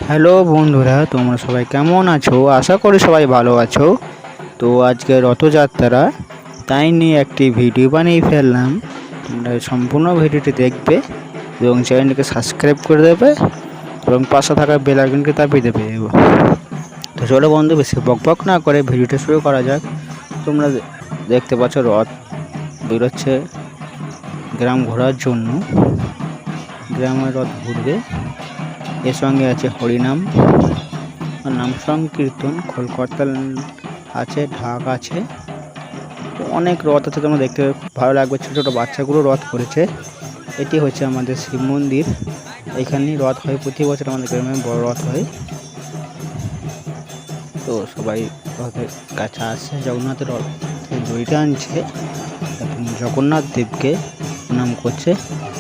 Hello বন্ধুরা, তোমরা সবাই কেমন আছো? আশা করি সবাই ভালো আছো। তো আজকে রথযাত্রা, তাই নিয়ে একটি ভিডিও বানিয়ে ফেললাম। তোমরা সম্পূর্ণ ভিডিওটি দেখবে এবং চ্যানেলটিকে সাবস্ক্রাইব করে দেবে এবং পাশে থাকা বেল আইকনকে দাবিয়ে দেবে। তো চলো বন্ধু, বেশি বকবক না করে ভিডিওটা শুরু করা যাক। তোমরা দেখতে পাচ্ছ রথ বেরোচ্ছে গ্রাম ঘোরার জন্য। গ্রামের রথ ঘুরবে, এর সঙ্গে আছে হরিনাম, নাম সংকীর্তন, খোলকর্তাল আছে, ঢাক আছে, অনেক রথ আছে। তোমরা দেখতে খুব ভালো লাগবে। ছোটো ছোটো বাচ্চাগুলো রথ করেছে। এটি হচ্ছে আমাদের শিব মন্দির। এখানেই রথ হয় প্রতি বছর, আমাদের গ্রামে বড় রথ হয়। তো সবাই রথের কাছে আসছে, জগন্নাথের রথের দড়িটা আনছে এবং জগন্নাথ দেবকে প্রণাম করছে।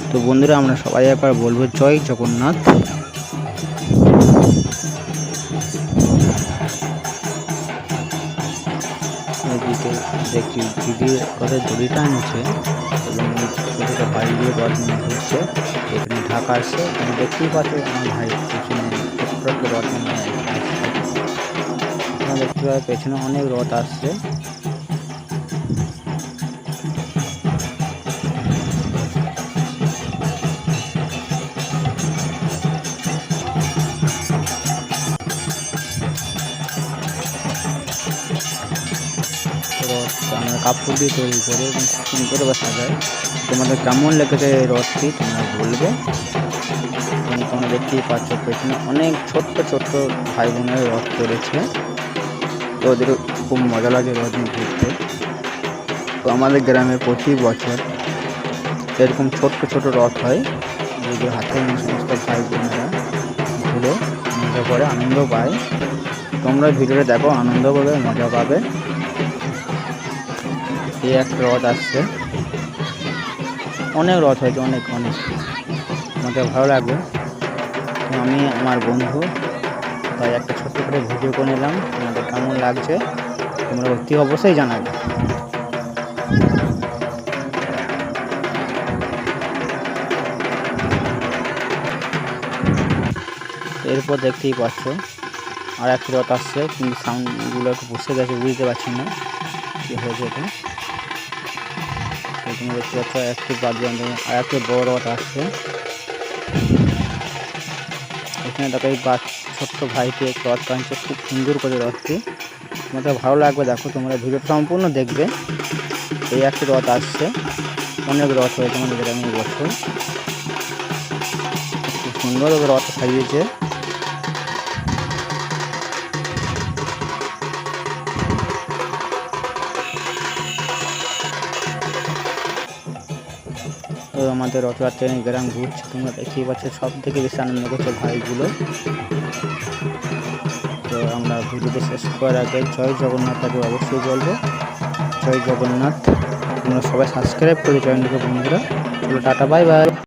তো বন্ধুরা, আমরা সবাই একবার বলবো জয় জগন্নাথ। এদিকে দেখছি দিদি রথের দড়িটা আনছে এবং ছোটো ভাইগুলো রথ নিয়ে ঘুরছে। এখানে ঢাকা আসছে, এখানে দেখতেই পাচ্ছ আমার ভাই পিছনে ছোট্ট একটা রথ নিয়ে আসছে। আপনারা দেখতে পাচ্ছেন পেছনে অনেক রথ আসছে। রথ আমরা কাপড় দিয়ে তৈরি করে এবং খুব সুন্দরভাবে সাজাই। তোমাদের কেমন লেগেছে এই রথটি তোমরা বলবে। এবং তোমরা দেখতেই পাচ্ছ পেছনে অনেক ছোট্ট ছোট্ট ভাই বোনের রথ করেছে। তো ওদের খুব মজা লাগে রথ নিয়ে ঘুরতে। তো আমাদের গ্রামে প্রতি বছর এরকম ছোট্ট ছোট রথ হয়, যেগুলো হাতে নিয়ে সমস্ত ভাই বোনেরা ঘুরে মজা করে, আনন্দ পায়। তোমরা ভিডিওটা দেখো, আনন্দ পাবে, মজা পাবে। এই একটা রথ আসছে, অনেক রথ হয়েছে, অনেক অনেক আমাদের ভালো লাগবে। আমি আমার বন্ধু তাই একটা ছোট্ট করে ভিডিও করে নিলাম। তোমাদের কেমন লাগছে তোমরা অতি অবশ্যই জানাবে। এরপর দেখতেই পাচ্ছ আর একটি রথ আসছে, কিন্তু সাউন্ডগুলো একটু বসে গেছে, বুঝতে পারছি না কী হয়েছে এটা। তোমরা দেখতে পাচ্ছ একটি বাদ্যযন্ত্র আর একটি বড় রথ আসছে। এখানে দেখো এই ছোট্ট ভাইটি এক রথ টানছে, খুব সুন্দর করে রথটি। তোমাদের ভালো লাগবে, দেখো তোমরা ভিডিওটা সম্পূর্ণ দেখবে। এই একটি রথ আসছে, অনেক রথ হয়েছে আমাদের গ্রামে বছর। খুব সুন্দরভাবে রথ সাজিয়েছে। তো আমাদের রথযাত্রা নিয়ে গ্রাম ঘুরছে, তোমরা দেখতেই পাচ্ছ। সব থেকে বেশি আনন্দ করছে ভাইগুলো। তো আমরা ভিডিওটি শেষ করার আগে জয় জগন্নাথ আগে অবশ্যই বলবো, জয় জগন্নাথ। তোমরা সবাই সাবস্ক্রাইব করে চ্যানেলটিকে বন্ধুরা। Tata, bye bye.